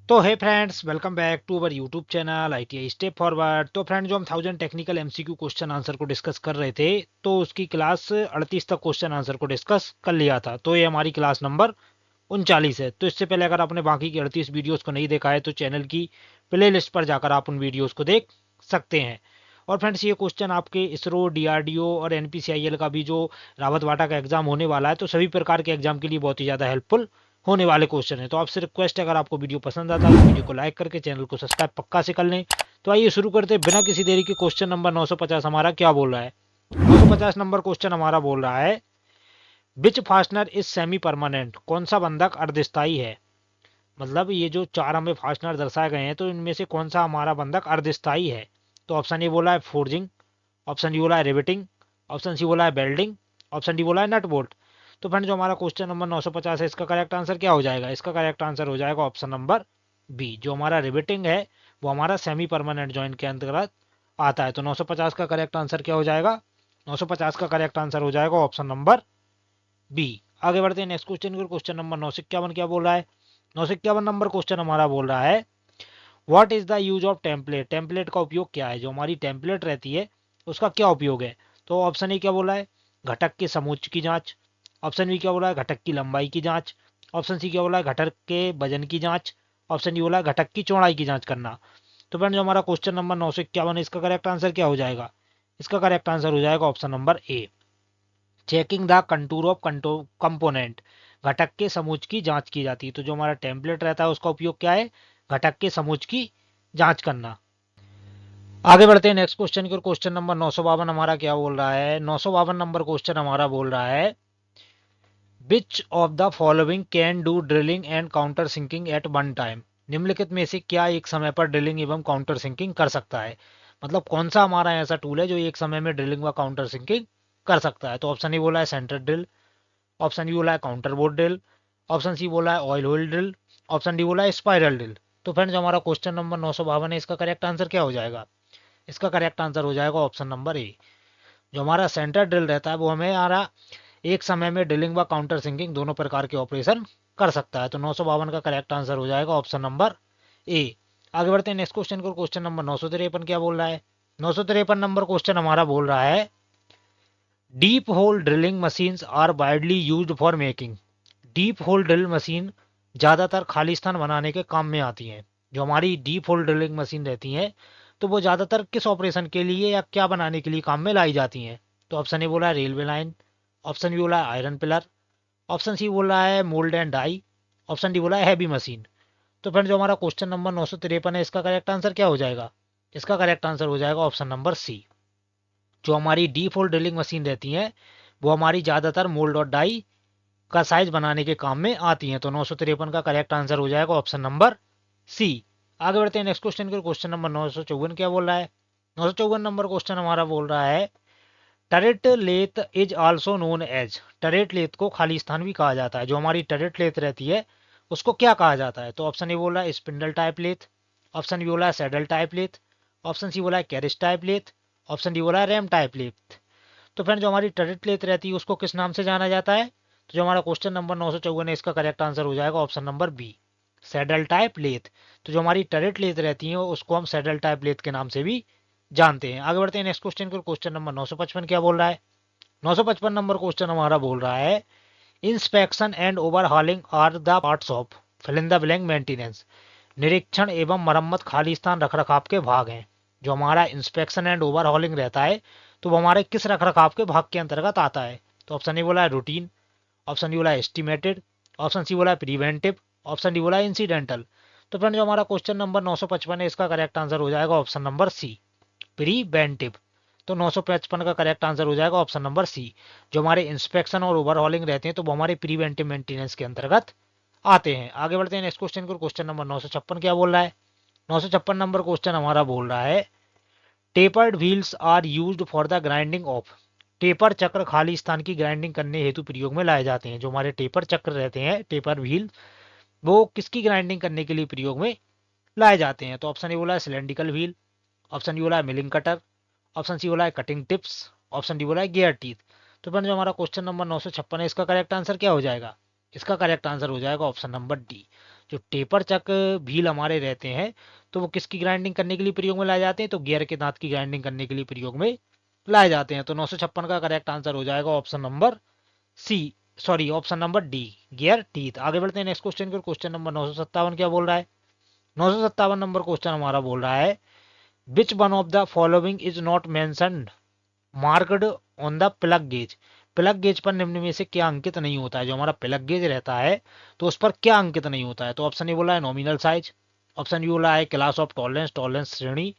तो है friends, welcome back to our YouTube channel ITI step forward. तो friend, जो हम 1000 टेक्निकल MCQ क्वेश्चन आंसर को डिस्कस कर रहे थे, तो उसकी क्लास 38 तक क्वेश्चन आंसर को डिस्कस कर लिया था। तो ये हमारी क्लास नंबर 39 है। तो इससे पहले अगर आपने बाकी की 38 वीडियोस को नहीं देखा है तो चैनल की प्ले लिस्ट पर जाकर आप उन वीडियोस को देख सकते हैं। और फ्रेंड्स, ये क्वेश्चन आपके इसरो, DRDO और NPCIL का भी जो रावत वाटा का एग्जाम होने वाला है, तो सभी प्रकार के एग्जाम के लिए बहुत ही ज़्यादा हेल्पफुल होने वाले क्वेश्चन है। तो आपसे रिक्वेस्ट है, अगर आपको वीडियो पसंद आता है तो वीडियो को लाइक करके चैनल को सब्सक्राइब पक्का से कर लें। तो आइए शुरू करते हैं बिना किसी देरी के। क्वेश्चन नंबर 950 हमारा क्या बोल रहा है? 950 नंबर क्वेश्चन हमारा बोल रहा है, विच फास्टनर इज सेमी परमानेंट? कौन सा बंधक अर्धस्थायी है? मतलब ये जो चार हमें फास्टनर दर्शाए गए हैं, तो इनमें से कौन सा हमारा बंधक अर्धस्थायी है? तो ऑप्शन ए बोला है फोर्जिंग, ऑप्शन डी बोला है रिवेटिंग, ऑप्शन सी बोला है बेल्डिंग, ऑप्शन डी बोला है नट बोल्ट। तो फ्रेंड, जो हमारा क्वेश्चन नंबर 950 है, इसका करेक्ट आंसर क्या हो जाएगा? इसका करेक्ट आंसर हो जाएगा ऑप्शन नंबर बी। जो हमारा रिवेटिंग है वो हमारा सेमी परमानेंट जॉइंट के अंतर्गत आता है। तो 950 का करेक्ट आंसर क्या हो जाएगा? 950 का करेक्ट आंसर हो जाएगा ऑप्शन नंबर बी। आगे बढ़ते हैं नेक्स्ट क्वेश्चन की। क्वेश्चन नंबर 951 क्या बोल रहा है? 951 नंबर क्वेश्चन हमारा बोल रहा है, what is the use of template? Template का उपयोग क्या है? जो हमारी टेम्पलेट रहती है उसका क्या उपयोग है? तो ऑप्शन ए क्या बोला है? घटक के समोच्च की जांच। ऑप्शन बी क्या बोला है? घटक की लंबाई की जांच। ऑप्शन सी क्या बोला है? घटक के वजन की जांच। ऑप्शन डी बोला है घटक की चौड़ाई की जांच करना। तो फ्रेंड, जो हमारा क्वेश्चन नंबर 951 है, इसका करेक्ट आंसर क्या हो जाएगा? इसका करेक्ट आंसर हो जाएगा option number A, checking the contour of component. घटक के समोच्च की जांच की जाती है। तो जो हमारा टेम्पलेट रहता है उसका उपयोग क्या है? घटक के समोच्च की जांच करना। आगे बढ़ते हैं नेक्स्ट क्वेश्चन की। क्वेश्चन नंबर 952 हमारा क्या बोल रहा है? 952 नंबर क्वेश्चन हमारा बोल रहा है, which of the following can do drilling and counter sinking at one time? निम्नलिखित में से क्या एक समय पर ड्रिलिंग एवं काउंटर सिंकिंग कर सकता है? मतलब कौन सा हमारा ऐसा टूल है जो एक समय में ड्रिलिंग व काउंटर सिंकिंग कर सकता है? तो ऑप्शन ए बोला है सेंटर ड्रिल, ऑप्शन बी बोला है counter bore drill, option C बोला है oil hole drill, option D बोला है स्पाइरल ड्रिल। तो फ्रेंड्स, हमारा क्वेश्चन नंबर 952 है, इसका करेक्ट आंसर क्या हो जाएगा? इसका करेक्ट आंसर हो जाएगा ऑप्शन नंबर ए। जो हमारा सेंटर ड्रिल रहता है वो हमें हमारा एक समय में ड्रिलिंग व काउंटर सिंकिंग दोनों प्रकार के ऑपरेशन कर सकता है। तो 952 का करेक्ट आंसर हो जाएगा ऑप्शन नंबर ए। आगे बढ़ते हैं नेक्स्ट क्वेश्चन को। क्वेश्चन नंबर 953 क्या बोल रहा है? 953 नंबर क्वेश्चन हमारा बोल रहा है, deep hole drilling machines are widely used for making. Deep hole drill machine ज़्यादातर खाली स्थान बनाने के काम में आती हैं। जो हमारी डीप होल ड्रिलिंग मशीन रहती हैं, तो वो ज़्यादातर किस ऑपरेशन के लिए या क्या बनाने के लिए काम में लाई जाती हैं? तो ऑप्शन ए बोला है रेलवे लाइन, ऑप्शन बी बोला है आयरन पिलर, ऑप्शन सी बोला है mould and die, option D बोला है हैवी मशीन। तो फ्रेंड, जो हमारा क्वेश्चन नंबर 953 है, इसका करेक्ट आंसर क्या हो जाएगा? इसका करेक्ट आंसर हो जाएगा ऑप्शन नंबर सी। जो हमारी डीप होल ड्रिलिंग मशीन रहती हैं वो हमारी ज़्यादातर मोल्ड और डाई का साइज बनाने के काम में आती हैं। तो 953 का करेक्ट आंसर हो जाएगा ऑप्शन नंबर सी। आगे बढ़ते हैं नेक्स्ट क्वेश्चन के। क्वेश्चन नंबर 954 क्या बोल रहा है? 954 नंबर क्वेश्चन हमारा बोल रहा है, turret lathe is also known as. Turret lathe को खाली स्थान भी कहा जाता है। जो हमारी टरेट लेथ रहती है उसको क्या कहा जाता है? तो ऑप्शन ए बोल रहा है spindle type lathe, option B बोला है saddle type lathe, option C बोला है carriage type lathe, option D बोला है रैम टाइप लेथ। तो फ्रेंड, जो हमारी टरेट लेथ रहती है उसको किस नाम से जाना जाता है? तो जो हमारा क्वेश्चन नंबर 954 है, इसका करेक्ट आंसर हो जाएगा option number B, saddle type lathe. तो जो हमारी टरेट लेथ रहती है उसको हम सैडल टाइप लेथ के नाम से भी जानते हैं। आगे बढ़ते हैं नेक्स्ट क्वेश्चन को। क्वेश्चन नंबर 955 क्या बोल रहा है? 955 नंबर क्वेश्चन हमारा बोल रहा है, inspection and overhauling are the parts of fill in the blank maintenance. निरीक्षण एवं मरम्मत खाली स्थान रखरखाव के भाग हैं। जो हमारा इंस्पेक्शन एंड ओवरहॉलिंग रहता है, तो वो हमारे किस रखरखाव के भाग के अंतर्गत आता है? तो ऑप्शन ए बोला है रूटीन, ऑप्शन डी बोला है एस्टिमेटेड, ऑप्शन सी बोला है प्रिवेंटिव, ऑप्शन डी बोला है इंसिडेंटल। तो फ्रेंड, जो हमारा क्वेश्चन नंबर 955 है, इसका करेक्ट आंसर हो जाएगा ऑप्शन नंबर सी, प्रीवेंटिव। तो 955 का करेक्ट आंसर हो जाएगा ऑप्शन नंबर सी। जो हमारे इंस्पेक्शन और ओवरहॉलिंग रहते हैं तो वो हमारे प्रीवेंटिव मेंटेनेंस के अंतर्गत आते हैं। आगे बढ़ते हैं नेक्स्ट क्वेश्चन को। क्वेश्चन नंबर 956 क्या बोल रहा है? 956 नंबर क्वेश्चन हमारा बोल रहा है, tapered wheels are used for the grinding of. Taper चक्र खाली स्थान की ग्राइंडिंग करने हेतु प्रयोग में लाए जाते हैं। जो हमारे टेपर चक्र रहते हैं, टेपर व्हील, वो किसकी ग्राइंडिंग करने के लिए प्रयोग में लाए जाते हैं? तो ऑप्शन ए बोला है सिलेंड्रिकल व्हील, ऑप्शन बी बोला है मिलिंग कटर, ऑप्शन सी बोला है कटिंग टिप्स, ऑप्शन डी बोला है गियर टीथ। तो फ्रेंड, जो हमारा क्वेश्चन नंबर 956 है, इसका करेक्ट आंसर क्या हो जाएगा? इसका करेक्ट आंसर हो जाएगा ऑप्शन नंबर डी, जो टेपर चक व्हील हमारे रहते हैं तो वो किसकी ग्राइंडिंग करने के लिए प्रयोग में लाए जाते हैं, तो गियर के दांत की ग्राइंडिंग करने के लिए प्रयोग में लाए जाते हैं। तो 956 का करेक्ट आंसर हो जाएगा option number C, sorry option number D, gear teeth. आगे बढ़ते हैं नेक्स्ट क्वेश्चन की। क्वेश्चन नंबर 957 क्या बोल रहा है, 957 नंबर क्वेश्चन हमारा बोल रहा है which one of the following is not mentioned marked on the plug gauge. Plug gauge पर निम्न में से क्या अंकित नहीं होता है, जो हमारा प्लग गेज रहता है तो उस पर क्या अंकित नहीं होता है। तो ऑप्शन ए बोला है नॉमिनल साइज, ऑप्शन बी बोला है क्लास ऑफ टॉलरेंस, टॉलरेंस श्रेणी,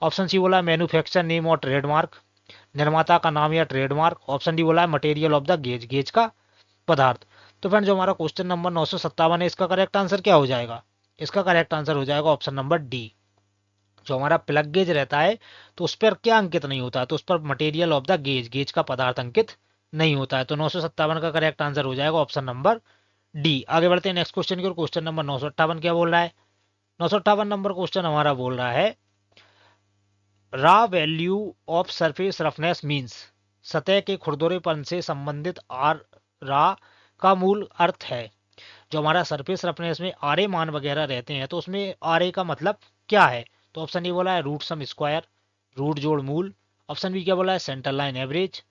ऑप्शन सी बोला है मैन्युफैक्चर नेम और ट्रेडमार्क, निर्माता का नाम या ट्रेडमार्क, ऑप्शन डी बोला है material of the gauge, gauge का पदार्थ। तो फ्रेंड जो हमारा क्वेश्चन नंबर 957 है इसका करेक्ट आंसर क्या हो जाएगा, इसका करेक्ट आंसर हो जाएगा ऑप्शन नंबर डी। जो हमारा प्लग गेज रहता है तो उस पर क्या अंकित नहीं होता है, तो उस पर material of the gauge, gauge का पदार्थ अंकित नहीं होता है। तो 957 का करेक्ट आंसर हो जाएगा ऑप्शन नंबर डी। आगे बढ़ते हैं नेक्स्ट क्वेश्चन की ओर। क्वेश्चन नंबर 958 क्या बोल रहा है, 958 नंबर क्वेश्चन हमारा बोल रहा है रा value of surface roughness means, सतह के खुरदुरेपन से संबंधित आर रा का मूल अर्थ है। जो हमारा सरफेस रफनेस में आर मान वगैरह रहते हैं तो उसमें आर का मतलब क्या है। तो ऑप्शन ए बोला है रूट सम स्क्वायर, रूट जोड़ मूल, ऑप्शन बी क्या बोला है centre line average,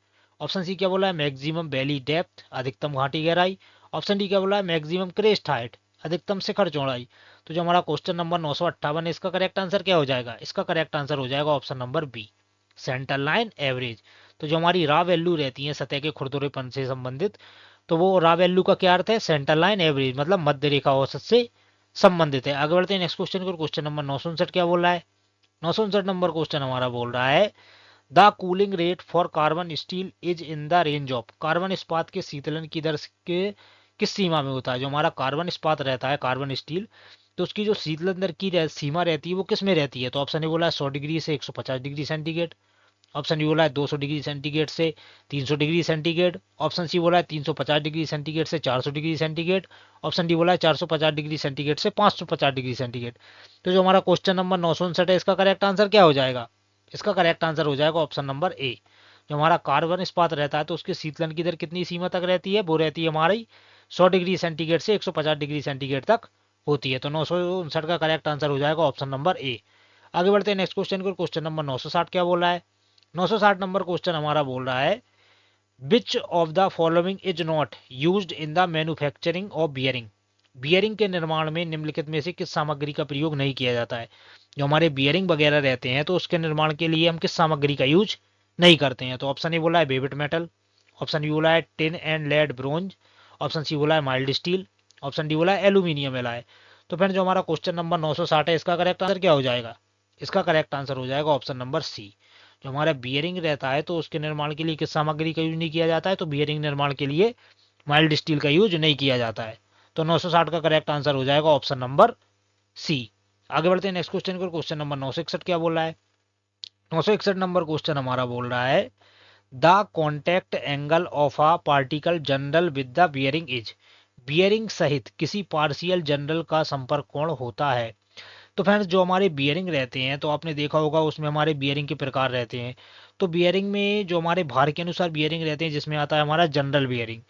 option C क्या बोला है मैक्सिमम वैली डेप्थ, अधिकतम घाटी गहराई, ऑप्शन डी क्या बोला है मैक्सिमम क्रेस्ट हाइट, अधिकतम शिखर चौड़ाई। तो जो हमारा क्वेश्चन नंबर 958 है इसका करेक्ट आंसर क्या हो जाएगा, इसका करेक्ट आंसर हो जाएगा option number B, centre line average. तो जो हमारी रा वैल्यू रहती है सतह के खुरदुरेपन से संबंधित, तो वो रा वैल्यू का क्या अर्थ है, सेंटर लाइन एवरेज मतलब मध्य रेखा औसत से संबंधित है। आगे बढ़ते हैं नेक्स्ट क्वेश्चन को। क्वेश्चन नंबर 959 क्या बोल रहा है, 959 नंबर क्वेश्चन हमारा बोल रहा है the cooling rate for carbon steel is in the range of, carbon इस्पात के शीतलन की दर के किस सीमा में होता है। जो हमारा कार्बन इस्पात रहता है कार्बन स्टील, तो उसकी जो शीतलन दर की सीमा रहती है वो किस में रहती है। तो ऑप्शन ए बोला है 100 डिग्री से 150 डिग्री सेंटीग्रेड, ऑप्शन बी बोला है 200 डिग्री सेंटीग्रेड से 300 डिग्री सेंटीग्रेड, ऑप्शन सी बोला है 350 डिग्री सेंटीग्रेड से 400 डिग्री सेंटीग्रेड, ऑप्शन डी बोला है 450 डिग्री सेंटीग्रेड से 550 डिग्री सेंटीग्रेड। तो जो हमारा क्वेश्चन नंबर 959 है इसका करेक्ट आंसर क्या हो जाएगा, इसका करेक्ट आंसर हो जाएगा ऑप्शन नंबर ए। जो हमारा कार्बन इस्पात रहता है तो उसके शीतलन की दर कितनी सीमा तक रहती है, वो रहती है हमारी 100 डिग्री सेंटीग्रेड से 150 डिग्री सेंटीग्रेड तक होती है। तो 959 का करेक्ट आंसर हो जाएगा ऑप्शन नंबर ए। आगे बढ़ते हैं नेक्स्ट क्वेश्चन को। क्वेश्चन नंबर 960 क्या बोल रहा है, 960 नंबर क्वेश्चन हमारा बोल रहा है which of the following is not used in the manufacturing of bearing, bearing के निर्माण में निम्नलिखित में से किस सामग्री का प्रयोग नहीं किया जाता है। जो हमारे बियरिंग वगैरह रहते हैं तो उसके निर्माण के लिए हम किस सामग्री का यूज नहीं करते हैं। तो ऑप्शन ए बोला है बेबिट मेटल, ऑप्शन बी बोला है tin and lead bronze, option C बोला है माइल्ड स्टील, ऑप्शन डी बोला है एल्यूमिनियम एलॉय। तो फ्रेंड जो हमारा क्वेश्चन नंबर 960 है इसका करेक्ट आंसर क्या हो जाएगा, इसका करेक्ट आंसर हो जाएगा ऑप्शन नंबर सी। जो हमारा बियरिंग रहता है तो उसके निर्माण के लिए किस सामग्री का यूज नहीं किया जाता है, तो बियरिंग निर्माण के लिए माइल्ड स्टील का यूज नहीं किया जाता है। तो 960 का करेक्ट आंसर हो जाएगा ऑप्शन नंबर सी। आगे बढ़ते हैं नेक्स्ट क्वेश्चन को। क्वेश्चन नंबर 961 क्या बोल रहा है, 961 नंबर क्वेश्चन हमारा बोल रहा है the contact angle of a particle general with the bearing is, bearing सहित किसी पार्शियल जनरल का संपर्क कोण होता है। तो फ्रेंड्स जो हमारे बियरिंग रहते हैं तो आपने देखा होगा उसमें हमारे बियरिंग के प्रकार रहते हैं। तो बियरिंग में जो हमारे भार के अनुसार बियरिंग रहते हैं जिसमें आता है हमारा जनरल बियरिंग।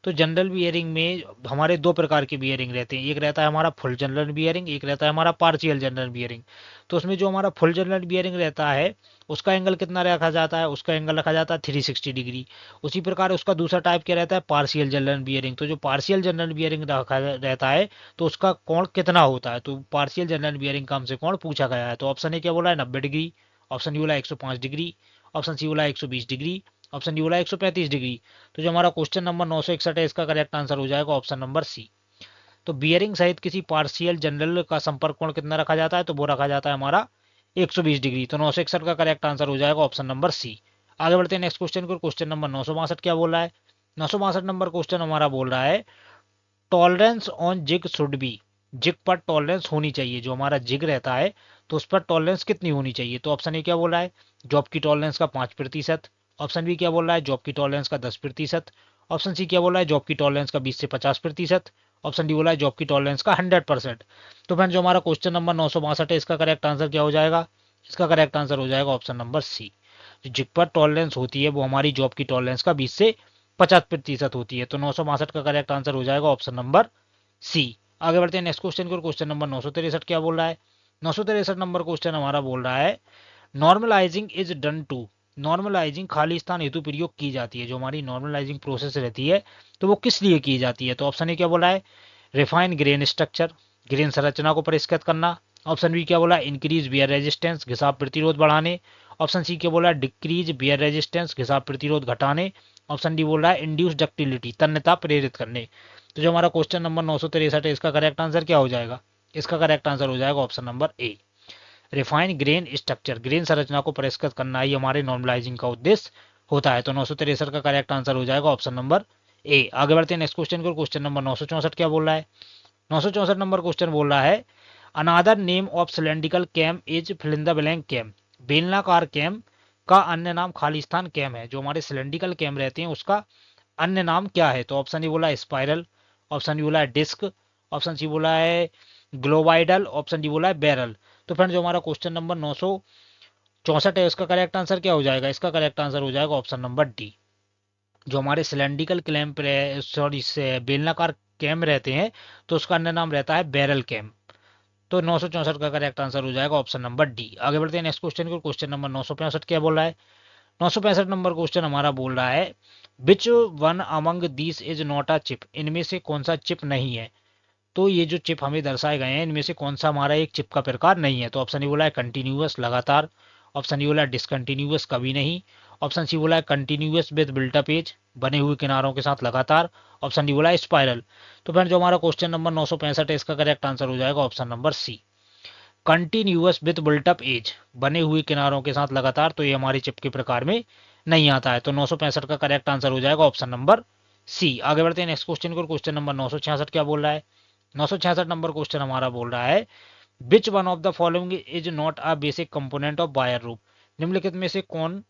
तो जनरल बियरिंग में हमारे दो प्रकार के बियरिंग रहते हैं, एक रहता है हमारा फुल जनरल बियरिंग, एक रहता है हमारा पार्शियल जनरल बियरिंग। तो उसमें जो हमारा फुल जनरल बियरिंग रहता है उसका एंगल कितना रखा जाता है, उसका एंगल रखा जाता है 360 डिग्री। उसी प्रकार उसका दूसरा टाइप क्या रहता है पार्शियल जनरल बियरिंग। तो जो पार्शियल जनरल बियरिंग रखा रहता है तो उसका कोण कितना होता है, तो पार्शियल जनरल बियरिंग का हमसे कोण पूछा गया है। तो ऑप्शन ए क्या बोला है 90 डिग्री, ऑप्शन डी बोला 105 डिग्री, ऑप्शन सी बोला 120 डिग्री, ऑप्शन डी बोला 135 डिग्री। तो जो हमारा क्वेश्चन नंबर 961 है इसका करेक्ट आंसर हो जाएगा ऑप्शन नंबर सी। तो बियरिंग सहित किसी पार्शियल जनरल का संपर्क कोण कितना रखा जाता है, तो वो रखा जाता है हमारा 120 डिग्री। तो 961 का करेक्ट आंसर हो जाएगा ऑप्शन नंबर सी। आगे बढ़ते हैं नेक्स्ट क्वेश्चन को। क्वेश्चन नंबर 962 क्या बोल रहा है, 962 नंबर क्वेश्चन हमारा बोल रहा है tolerance on jig should be, jig पर टॉलरेंस होनी चाहिए। जो हमारा जिग रहता है तो उस पर टॉलरेंस कितनी होनी चाहिए। तो ऑप्शन ए क्या बोल रहा है जॉब की टॉलरेंस का 5%, ऑप्शन बी क्या बोल रहा है जॉब की टॉलरेंस का 10%, ऑप्शन सी क्या बोल रहा है जॉब की टॉलरेंस का 20 से 50%, ऑप्शन डी बोला है जॉब की टॉलरेंस का 100%। तो फ्रेंड जो हमारा क्वेश्चन नंबर 962 है इसका करेक्ट आंसर क्या हो जाएगा, इसका करेक्ट आंसर हो जाएगा ऑप्शन नंबर सी। जो जिग पर टॉलरेंस होती है वो हमारी जॉब की टॉलरेंस का 20 से 50% होती है। तो 962 का करेक्ट आंसर हो जाएगा ऑप्शन नंबर सी। आगे बढ़ते हैं नेक्स्ट क्वेश्चन को। क्वेश्चन नंबर 963 क्या बोल रहा है? 963 नंबर क्वेश्चन हमारा बोल रहा है normalising is done to. Normalising खाली स्थान हेतु प्रयोग की जाती है। जो हमारी नॉर्मलाइजिंग प्रोसेस रहती है तो वो किस लिए की जाती है? तो ऑप्शन ए क्या बोला है? रिफाइन ग्रेन स्ट्रक्चर, ग्रेन संरचना को परिष्कृत करना। ऑप्शन बी क्या बोला? इंक्रीज बियर रेजिस्टेंस, घिसाव प्रतिरोध बढ़ाने। ऑप्शन सी क्या बोला? डिक्रीज बियर रेजिस्टेंस, घिसाव प्रतिरोध घटाने। ऑप्शन डी बोल रहा है इंड्यूस डक्टिलिटी, तन्यता प्रेरित करने। तो जो हमारा क्वेश्चन नंबर 963 है इसका करेक्ट आंसर क्या हो जाएगा? इसका करेक्ट आंसर हो जाएगा option number A, refine grain structure. Grain संरचना को परिष्कृत करना ही हमारे नॉर्मलाइजिंग का उद्देश्य होता है। तो 963 का करेक्ट आंसर हो जाएगा ऑप्शन नंबर ए। आगे बढ़ते हैं नेक्स्ट क्वेश्चन को। क्वेश्चन नंबर 964 क्या बोल रहा है? 964 नंबर क्वेश्चन बोल रहा है another name of cylindrical cam is fill in the blank cam. बेलनाकार कैम का अन्य नाम खाली स्थान कैम है। जो हमारे सिलेंड्रिकल कैम रहते हैं उसका अन्य नाम क्या है? तो ऑप्शन ए बोला है स्पाइरल, ऑप्शन बी बोला है डिस्क, ऑप्शन सी बोला है ग्लोबाइडल, ऑप्शन डी बोला है बैरल। तो फ्रेंड जो हमारा क्वेश्चन नंबर 964 है उसका करेक्ट आंसर क्या हो जाएगा? इसका करेक्ट आंसर हो जाएगा ऑप्शन नंबर डी। जो हमारे सिलेंड्रिकल क्लैंप सॉरी बेलनाकार कैम रहते हैं तो उसका अन्य नाम रहता है बैरल कैम। तो 964 का करेक्ट आंसर हो जाएगा ऑप्शन नंबर डी। आगे बढ़ते हैं नेक्स्ट क्वेश्चन को। क्वेश्चन नंबर 965 क्या बोल रहा है? 965 नंबर क्वेश्चन हमारा बोल रहा है which one among this is not a chip. इनमें से कौन सा चिप नहीं है? तो ये जो चिप हमें दर्शाए गए हैं इनमें से कौन सा हमारा एक चिप का प्रकार नहीं है? तो ऑप्शन ए बोला है कंटिन्यूअस, लगातार। ऑप्शन ए बोला है डिसकंटिन्यूअस, कभी नहीं। ऑप्शन सी बोला है कंटिन्यूअस विद बिल्टअप एज, बने हुए किनारों के साथ लगातार। ऑप्शन डी बोला है स्पाइरल। तो फ्रेंड जो हमारा क्वेश्चन नंबर 965 है इसका करेक्ट आंसर हो जाएगा option number C, continuous with built up edge, बने हुए किनारों के साथ लगातार। तो ये हमारे चिप के प्रकार में नहीं आता है। तो 965 का करेक्ट आंसर हो जाएगा ऑप्शन नंबर सी। आगे बढ़ते हैं नेक्स्ट क्वेश्चन को। क्वेश्चन नंबर 966 क्या बोल रहा है? 966 नंबर क्वेश्चन हमारा बोल रहा है which one of the following is not a basic component of wire रूप। निम्नलिखित में से कौन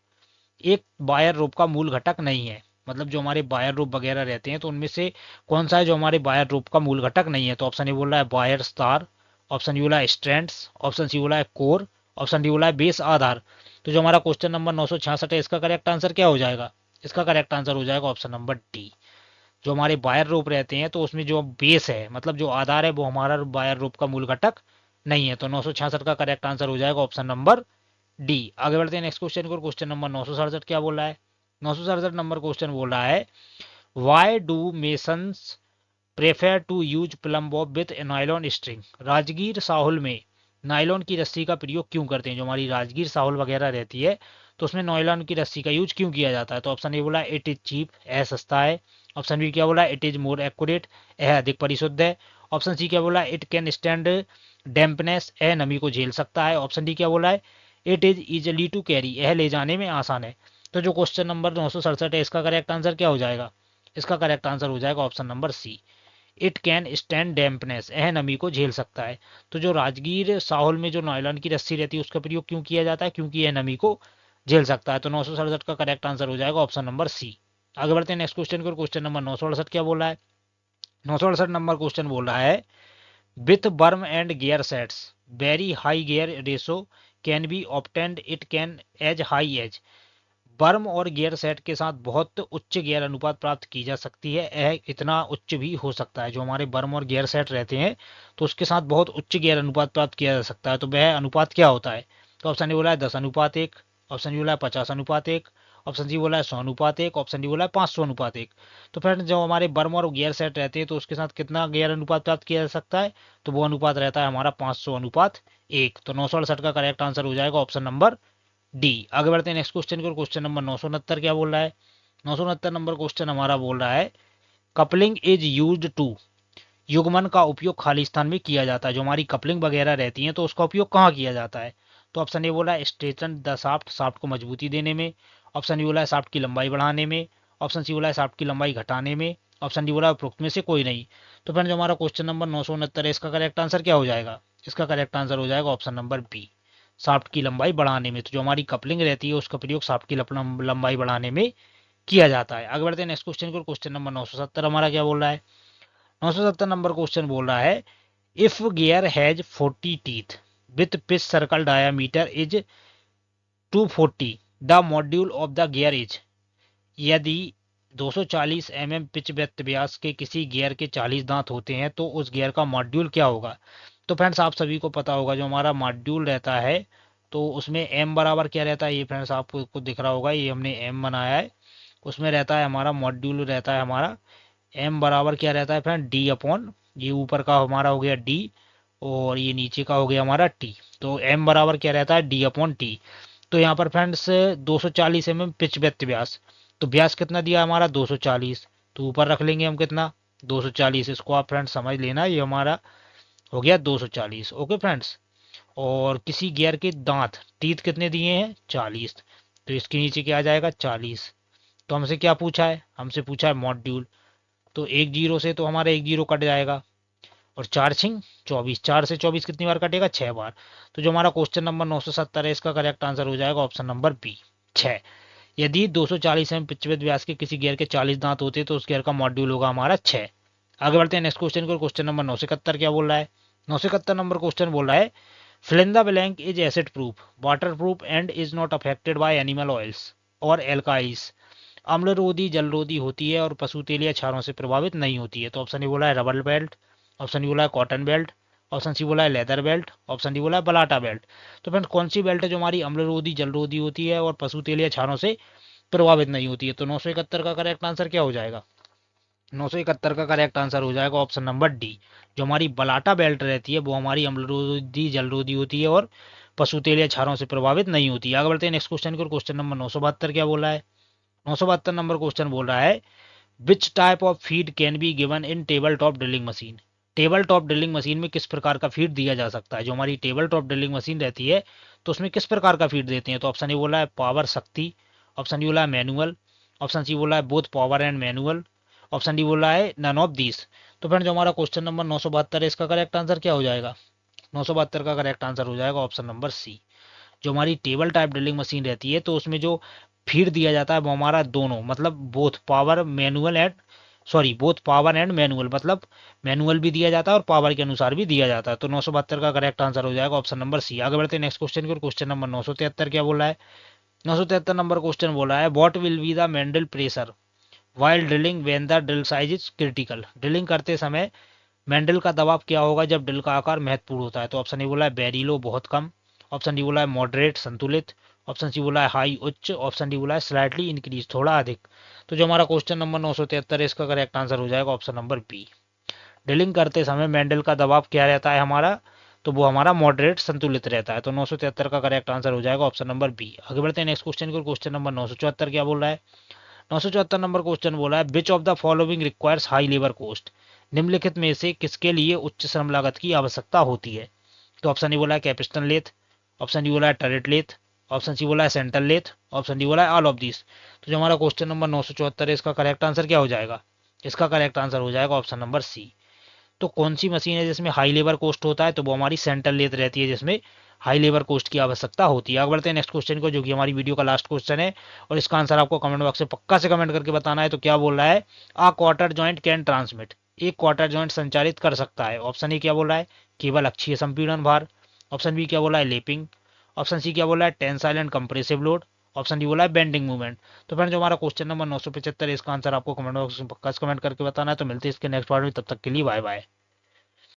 एक वायर रूप का मूल घटक नहीं है? मतलब जो हमारे वायर रूप वगैरह रहते हैं तो उनमें से कौन सा है जो हमारे वायर रूप का मूल घटक नहीं है? तो ऑप्शन ए बोल रहा है वायर तार, ऑप्शन ए बोला है स्ट्रैंड्स, ऑप्शन सी बोला है कोर, ऑप्शन डी बोला है बेस आधार। तो जो हमारा क्वेश्चन नंबर 966 है इसका करेक्ट आंसर क्या हो जाएगा? इसका करेक्ट आंसर हो जाएगा ऑप्शन नंबर डी। जो हमारे वायर रूप रहते हैं तो उसमें जो बेस है मतलब जो आधार है वो हमारा वायर रूप का मूल घटक नहीं है। तो 966 का करेक्ट आंसर हो जाएगा ऑप्शन नंबर डी। आगे बढ़ते हैं नेक्स्ट क्वेश्चन को। क्वेश्चन नंबर 967 क्या बोल रहा है? 967 नंबर क्वेश्चन बोल रहा है why do masons prefer to use plumb bob with nylon string. राजगीर साहुल में नाइलॉन की रस्सी का प्रयोग क्यों करते हैं? जो हमारी राजगीर साहुल वगैरह रहती है तो उसमें नाइलॉन की रस्सी का यूज क्यों किया जाता है? तो ऑप्शन ए बोला इट इज चीप, यह सस्ता है। ऑप्शन बी क्या बोला? इट इज मोर एक्यूरेट, यह अधिक परिशुद्ध है। ऑप्शन सी क्या बोला? इट कैन स्टैंड डैम्पनेस, यह नमी को झेल सकता है। ऑप्शन डी क्या बोला है? It is easily to carry, यह ले जाने में आसान है। तो जो क्वेश्चन नंबर 967 है इसका करेक्ट आंसर क्या हो जाएगा? इसका करेक्ट आंसर हो जाएगा option number C, it can stand dampness, यह नमी को झेल सकता है। तो जो राजगीर साहुल में जो नायलॉन की रस्सी रहती है उसका प्रयोग क्यों किया जाता है? क्योंकि यह नमी को झेल सकता है। तो 967 का करेक्ट आंसर हो जाएगा ऑप्शन नंबर सी। आगे बढ़ते हैं नेक्स्ट क्वेश्चन को। क्वेश्चन नंबर 968 क्या बोल रहा है? 968 नंबर क्वेश्चन बोल रहा है with worm and gear sets very high gear ratio can be obtained, it can as high as. Worm और गियर सेट के साथ बहुत उच्च गियर अनुपात प्राप्त की जा सकती है, यह इतना उच्च भी हो सकता है। जो हमारे बर्म और गियर सेट रहते हैं तो उसके साथ बहुत उच्च गियर अनुपात प्राप्त किया जा सकता है। तो वह अनुपात क्या होता है? तो ऑप्शन ए बोला है 10:1, ऑप्शन बी बोला है 50:1, ऑप्शन सी बोला है 100:1, ऑप्शन डी बोला है 500:1। तो फ्रेंड जो हमारे बर्म और गियर सेट रहते हैं तो उसके साथ कितना गियर अनुपात प्राप्त किया जा सकता है? तो वो अनुपात रहता है हमारा 500:1। तो 968 का करेक्ट आंसर हो जाएगा ऑप्शन नंबर डी। आगे बढ़ते हैं नेक्स्ट क्वेश्चन को। क्वेश्चन नंबर 969 क्या बोल रहा है? 969 नंबर क्वेश्चन हमारा बोल रहा है कपलिंग इज यूज्ड टू। युग्मन का उपयोग खाली स्थान में किया जाता है। जो हमारी कपलिंग वगैरह रहती है तो उसका उपयोग कहाँ किया जाता है? तो ऑप्शन ए बोला है स्ट्रेचन द शाफ्ट, शाफ्ट को मजबूती देने में। ऑप्शन बी बोला है शाफ्ट की लंबाई बढ़ाने में। ऑप्शन सी बोला है शाफ्ट की लंबाई घटाने में। ऑप्शन डी बोला है उपरोक्त में से कोई नहीं। तो फ्रेंड जो हमारा क्वेश्चन नंबर 969 है इसका करेक्ट आंसर क्या हो जाएगा? इसका करेक्ट आंसर हो जाएगा ऑप्शन नंबर बी, शाफ्ट की लंबाई बढ़ाने में। तो जो हमारी कपलिंग रहती है उसका प्रयोग शाफ्ट की लंबाई बढ़ाने में किया जाता है। आगे बढ़ते हैं नेक्स्ट क्वेश्चन को। क्वेश्चन नंबर 970 हमारा क्या बोल रहा है? 970 नंबर क्वेश्चन बोल रहा है if gear has 40 teeth with pitch circle diameter is 240, the module of the gear is. यदि 240 पिच वेत्त व्यास के किसी गियर के 40 दांत होते हैं तो उस गियर का मॉड्यूल क्या होगा। तो फ्रेंड्स आप सभी को पता होगा जो हमारा मॉड्यूल रहता है तो उसमें एम बराबर क्या रहता है, ये फ्रेंड्स आपको दिख रहा होगा, ये हमने एम बनाया है। उसमें रहता है हमारा मॉड्यूल रहता है हमारा एम बराबर क्या रहता है फ्रेंड, डी अपॉन, ये ऊपर का हमारा हो गया डी और ये नीचे का हो गया हमारा टी। तो एम बराबर क्या रहता है, डी अपॉन टी। तो यहाँ पर फ्रेंड्स 240 पिच वेत्त व्यास, तो व्यास कितना दिया हमारा 240, तो ऊपर रख लेंगे हम कितना 240, इसको आप फ्रेंड्स समझ लेना, ये हमारा हो गया 240। ओके फ्रेंड्स, और किसी गियर के दांत टीथ कितने दिए हैं 40, तो इसके नीचे क्या आ जाएगा 40। तो हमसे क्या पूछा है, हमसे पूछा है मॉड्यूल, तो एक जीरो से तो हमारा एक जीरो कट जाएगा और चार छिंग 24, 4 से 24 कितनी बार कटेगा 6 बार। तो जो हमारा क्वेश्चन नंबर 970 है इसका करेक्ट आंसर हो जाएगा ऑप्शन नंबर बी 6। यदि 240 पिचवेद व्यास के किसी गियर के 40 दांत होते तो उस गियर का मॉड्यूल होगा हमारा 6। आगे बढ़ते हैं नेक्स्ट क्वेश्चन को, क्वेश्चन नंबर 971 क्या बोल रहा है। 971 नंबर क्वेश्चन बोल रहा है fill in the blank is acid proof, waterproof and is not affected by animal oils और alkalis। अम्लरोधी जलरोधी होती है और पशु तेल या क्षारों से प्रभावित नहीं होती है। तो ऑप्शन ए बोला है रबर बेल्ट, ऑप्शन डी बोला है कॉटन बेल्ट, ऑप्शन सी बोला है लेदर बेल्ट, ऑप्शन डी बोला है बलाटा बेल्ट। तो फ्रेंड कौन सी बेल्ट है जो हमारी अम्लरोधी जलरोधी होती है और पशु तेल या क्षारों से प्रभावित नहीं होती है। तो 971 का करेक्ट आंसर क्या हो जाएगा, 971 का करेक्ट आंसर हो जाएगा ऑप्शन नंबर डी। जो हमारी बलाटा बेल्ट रहती है वो हमारी अम्लरोधी जलरोधी होती है और पशु तेल या क्षारों से प्रभावित नहीं होती है। आगे बढ़ते हैं नेक्स्ट क्वेश्चन को, क्वेश्चन नंबर 972 क्या बोला है। 972 नंबर क्वेश्चन बोल रहा है which type of feed can be given in table top drilling machine. Table top drilling machine में किस प्रकार का फीड दिया जा सकता है। जो हमारी टेबल टॉप ड्रिलिंग मशीन रहती है तो उसमें किस प्रकार का फीड देते हैं। तो ऑप्शन ए बोला है पावर शक्ति, ऑप्शन डी बोला है मैनुअल, ऑप्शन सी बोला है both power and manual, option D बोला है नन ऑफ दिस। तो फ्रेंड जो हमारा क्वेश्चन नंबर 972 है इसका करेक्ट आंसर क्या हो जाएगा, 972 का करेक्ट आंसर हो जाएगा ऑप्शन नंबर सी। जो हमारी टेबल टाइप ड्रिलिंग मशीन रहती है तो उसमें जो फीड दिया जाता है वो हमारा दोनों मतलब both power manual and both power and manual, मतलब मैनुअल भी दिया जाता है और पावर के अनुसार भी दिया जाता है। तो 972 का करेक्ट आंसर हो जाएगा ऑप्शन नंबर सी। आगे बढ़ते हैं नेक्स्ट क्वेश्चन को, क्वेश्चन नंबर 973 क्या बोला है। 973 नंबर क्वेश्चन बोला है what will be the mandrel pressure while drilling when the drill size is critical. Drilling करते समय मैंडल का दबाव क्या होगा जब ड्रिल का आकार महत्वपूर्ण होता है। तो ऑप्शन ए बोला है वेरी लो बहुत कम, ऑप्शन डी बोला है मॉडरेट संतुलित, ऑप्शन सी बोला है हाई उच्च, ऑप्शन डी बोला है स्लाइटली इंक्रीज थोड़ा अधिक। तो जो हमारा क्वेश्चन नंबर 973 है इसका करेक्ट आंसर हो जाएगा ऑप्शन नंबर बी। ड्रिलिंग करते समय मैंडल का दबाव क्या रहता है हमारा, तो वो हमारा मॉडरेट संतुलित रहता है। तो 973 का करेक्ट आंसर हो जाएगा ऑप्शन नंबर बी। आगे बढ़ते हैं नेक्स्ट क्वेश्चन को, क्वेश्चन नंबर 974 क्या बोल रहा है। 974 नंबर क्वेश्चन बोला है which of the following requires high labour cost. निम्नलिखित में से किसके लिए उच्च श्रम लागत की आवश्यकता होती है। तो ऑप्शन ए बोला है कैपिस्टन लेथ, ऑप्शन डी बोला है टरेट लेथ, ऑप्शन सी बोला है सेंटर लेथ, ऑप्शन डी बोला है ऑल ऑफ दिस। तो जो हमारा क्वेश्चन नंबर 974 है इसका करेक्ट आंसर क्या हो जाएगा, इसका करेक्ट आंसर हो जाएगा ऑप्शन नंबर सी। तो कौन सी मशीन है जिसमें हाई लेबर कोस्ट होता है, तो वो हमारी सेंटर लेथ रहती है जिसमें हाई लेबर कोस्ट की आवश्यकता होती है। आगे बढ़ते हैं नेक्स्ट क्वेश्चन को जो कि हमारी वीडियो का लास्ट क्वेश्चन है और इसका आंसर आपको कमेंट बॉक्स में पक्का से कमेंट करके बताना है। तो क्या बोल रहा है आ क्वार्टर जॉइंट कैन ट्रांसमिट, एक क्वार्टर जॉइंट संचालित कर सकता है। ऑप्शन ए क्या बोल रहा है केवल अक्षीय संपीड़न भार, ऑप्शन बी क्या बोला है लेपिंग, ऑप्शन सी क्या बोला है tensile and compressive load, option D बोला है बेंडिंग मूवमेंट। तो फ्रेंड जो हमारा क्वेश्चन नंबर 975 इसका आंसर आपको कमेंट बॉक्स में पक्का से कमेंट करके बताना है। तो मिलते हैं इसके नेक्स्ट पार्ट में, तब तक के लिए बाय बाय।